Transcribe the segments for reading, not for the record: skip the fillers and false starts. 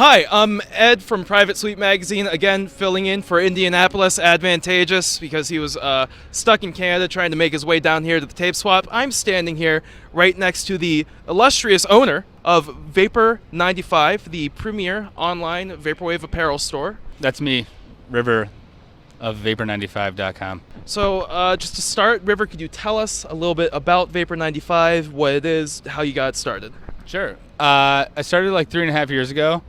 Hi, I'm Ed from Private Suite Magazine, again filling in for Indianapolis Advantageous because he was stuck in Canada trying to make his way down here to the tape swap. I'm standing here right next to the illustrious owner of Vapor95, the premier online vaporwave apparel store. That's me, River of Vapor95.com. So just to start, River, could you tell us a little bit about Vapor95, what it is, how you got started? Sure. I started like 3.5 years ago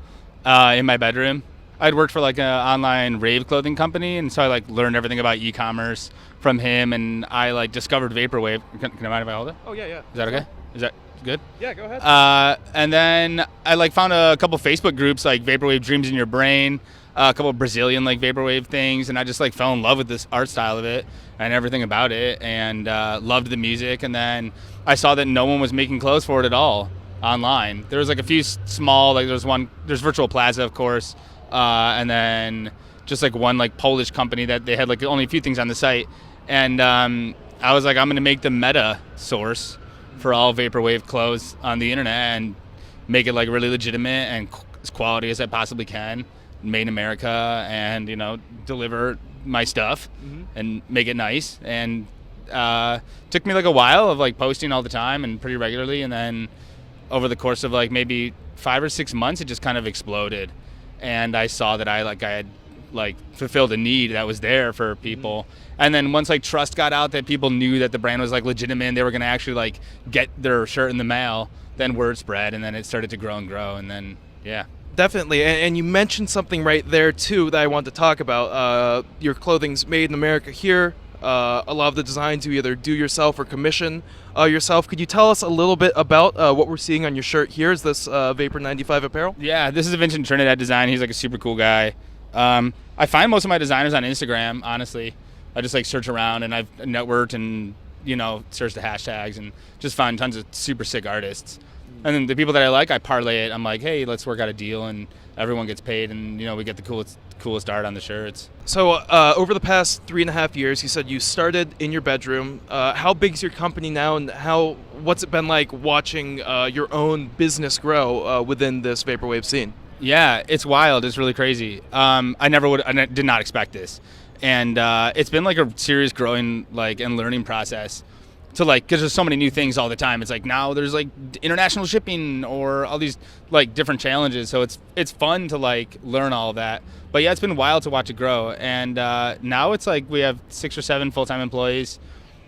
in my bedroom. I'd worked for like an online Rave clothing company, and so I like learned everything about e-commerce from him, and I like discovered Vaporwave. Can I mind if I hold it? Oh, yeah. Is that okay? Is that good? Yeah, go ahead. And then I like found a couple Facebook groups like Vaporwave Dreams in Your Brain, a couple of Brazilian like Vaporwave things, and I just like fell in love with this art style of it and everything about it, and loved the music. And then I saw that no one was making clothes for it at all online. There was like a few small, like there's Virtual Plaza, of course, and then just like one like Polish company that they had like only a few things on the site. And I was like, I'm gonna make the meta source for all Vaporwave clothes on the internet and make it like really legitimate and as quality as I possibly can, made in America, and deliver my stuff and make it nice. And took me like a while of like posting all the time and pretty regularly, and then over the course of like maybe 5 or 6 months, it just kind of exploded, and I saw that I had like fulfilled a need that was there for people. And then once like trust got out that people knew that the brand was like legitimate and they were going to actually like get their shirt in the mail, then word spread, and then it started to grow and grow, and then yeah. Definitely, and you mentioned something right there too that I wanted to talk about. Your clothing's made in America here. A lot of the designs you either do yourself or commission yourself. Could you tell us a little bit about what we're seeing on your shirt here? Is this Vapor95 apparel? Yeah, this is a Vincent Trinidad design. He's like a super cool guy. I find most of my designers on Instagram, honestly. I just like search around, and I've networked and search the hashtags and just find tons of super sick artists. And then the people that I like, I parlay it. I'm like, hey, let's work out a deal, and everyone gets paid, and we get the coolest art on the shirts. So over the past 3.5 years, you said you started in your bedroom. How big's your company now, and what's it been like watching your own business grow within this vaporwave scene? Yeah, it's wild. It's really crazy. I did not expect this, and it's been like a serious growing and learning process. To because there's so many new things all the time. It's like now there's like international shipping or all these like different challenges. So it's fun to like learn all of that. But yeah, it's been wild to watch it grow. And now it's like we have 6 or 7 full-time employees.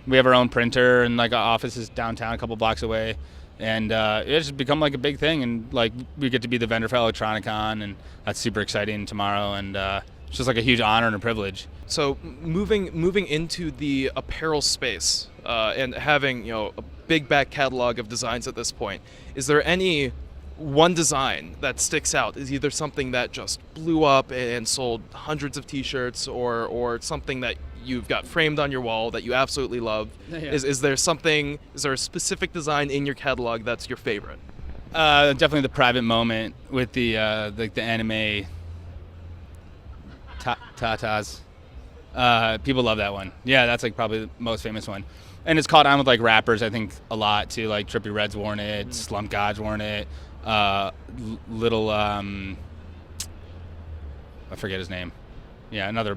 We have our own printer, and like our office is downtown a couple blocks away. And it's just become like a big thing. And like we get to be the vendor for ElectroniCON, and that's super exciting tomorrow. And it's just like a huge honor and a privilege. So moving into the apparel space and having a big back catalog of designs at this point, is there any one design that sticks out? Is either something that just blew up and sold hundreds of T-shirts, or something that you've got framed on your wall that you absolutely love? Yeah. Is there a specific design in your catalog that's your favorite? Definitely the private moment with the anime tatas. People love that one. Yeah, that's like probably the most famous one. And it's caught on with like rappers, I think, a lot too. Like Trippie Redd's worn it, Slump God's worn it, little I forget his name. Yeah, another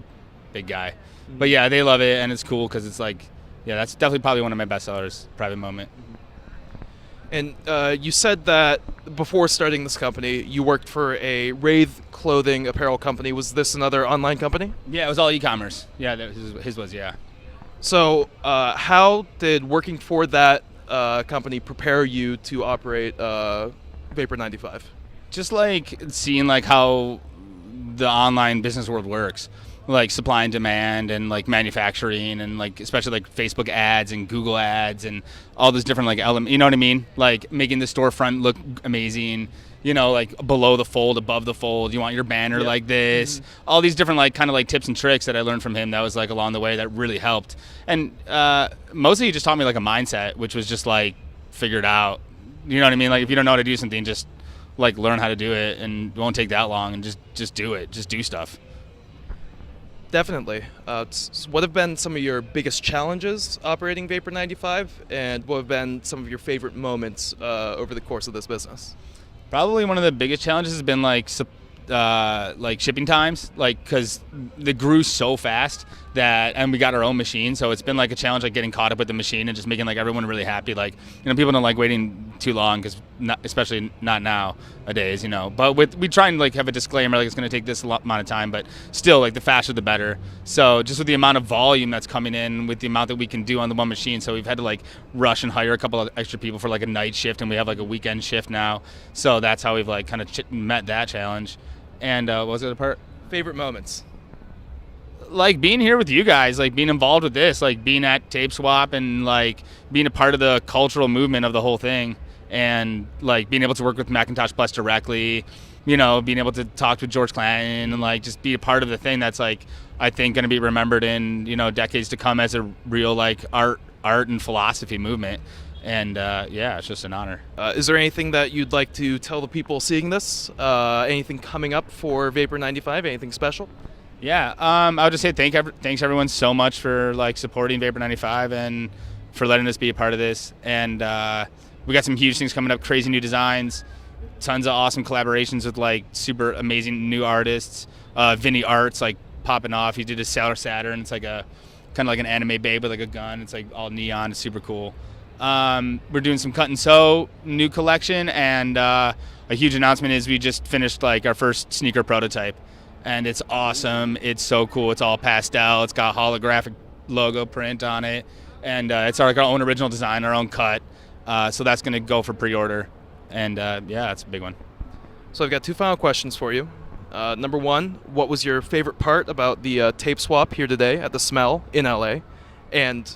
big guy. But yeah, they love it, and it's cool because it's like, yeah, that's definitely probably one of my best sellers, private moment. And you said that before starting this company, you worked for a Rave clothing apparel company. Was this another online company? Yeah, it was all e-commerce. Yeah, his was, yeah. So how did working for that company prepare you to operate Vapor95? Just like seeing like how the online business world works. Like supply and demand, and like manufacturing, and like especially like Facebook ads and Google ads and all those different like elements, you know what I mean? Like making the storefront look amazing, like below the fold, above the fold, you want your banner like this, all these different like kind of like tips and tricks that I learned from him that was like along the way that really helped. And mostly he just taught me like a mindset, which was just like figure it out, you know what I mean? Like if you don't know how to do something, just like learn how to do it, and it won't take that long, and just do it, just do stuff. Definitely. What have been some of your biggest challenges operating Vapor95, and what have been some of your favorite moments over the course of this business? Probably one of the biggest challenges has been like shipping times, like because they grew so fast and we got our own machine, so it's been like a challenge, like getting caught up with the machine and just making like everyone really happy. Like, people don't like waiting too long, because especially not nowadays, But we try and like have a disclaimer, like it's going to take this amount of time, but still, like the faster the better. So just with the amount of volume that's coming in, with the amount that we can do on the one machine, so we've had to like rush and hire a couple of extra people for like a night shift, and we have like a weekend shift now. So that's how we've like kind of met that challenge. And what was the other part? Favorite moments? Like being here with you guys, like being involved with this, like being at Tape Swap, and like being a part of the cultural movement of the whole thing, and like being able to work with Macintosh Plus directly, being able to talk with George Clanton, and like just be a part of the thing that's like, I think, going to be remembered in decades to come as a real like art and philosophy movement. And yeah, it's just an honor. Is there anything that you'd like to tell the people seeing this? Anything coming up for Vapor95? Anything special? Yeah, I would just say thanks everyone so much for like supporting Vapor95 and for letting us be a part of this. And we got some huge things coming up, crazy new designs, tons of awesome collaborations with like super amazing new artists. Vinny Art's like popping off. He did a Sailor Saturn. It's like a kind of like an anime babe with like a gun. It's like all neon. It's super cool. We're doing some cut and sew new collection, and a huge announcement is we just finished like our first sneaker prototype, and it's awesome. It's so cool. It's all pastel. It's got holographic logo print on it, and it's like our own original design, our own cut. So that's going to go for pre-order, and yeah, it's a big one. So I've got two final questions for you. Number one, what was your favorite part about the tape swap here today at the Smell in LA? And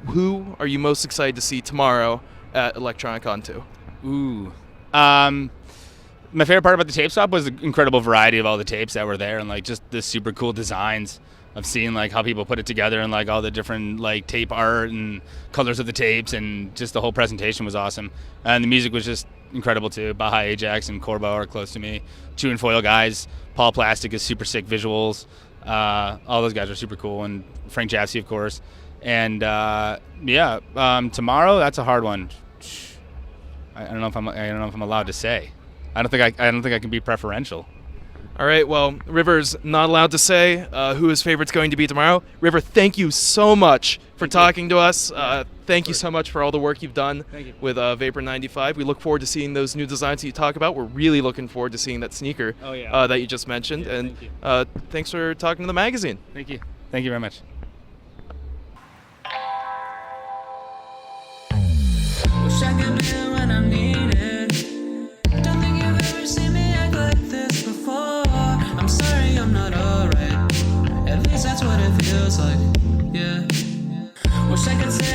who are you most excited to see tomorrow at ElectroniCON2? Ooh. My favorite part about the tape swap was the incredible variety of all the tapes that were there, and like just the super cool designs of seeing like how people put it together, and like all the different like tape art and colors of the tapes, and just the whole presentation was awesome. And the music was just incredible too. Baja Ajax and Corbo are close to me. Chew and Foil guys. Paul Plastic is super sick visuals. All those guys are super cool, and Frank Jassy, of course. And yeah, tomorrow, that's a hard one. I don't know if I'm allowed to say. I don't think I can be preferential. All right. Well, River's not allowed to say who his favorite's going to be tomorrow. River, thank you so much for talking to us. Thank you so much for all the work you've done with Vapor95. We look forward to seeing those new designs that you talk about. We're really looking forward to seeing that sneaker that you just mentioned. Yeah, and thanks for talking to the magazine. Thank you. Thank you very much. Wish I could be when I'm needed. Don't think you've ever seen me act like this before. I'm sorry I'm not alright. At least that's what it feels like. Yeah. Wish I could say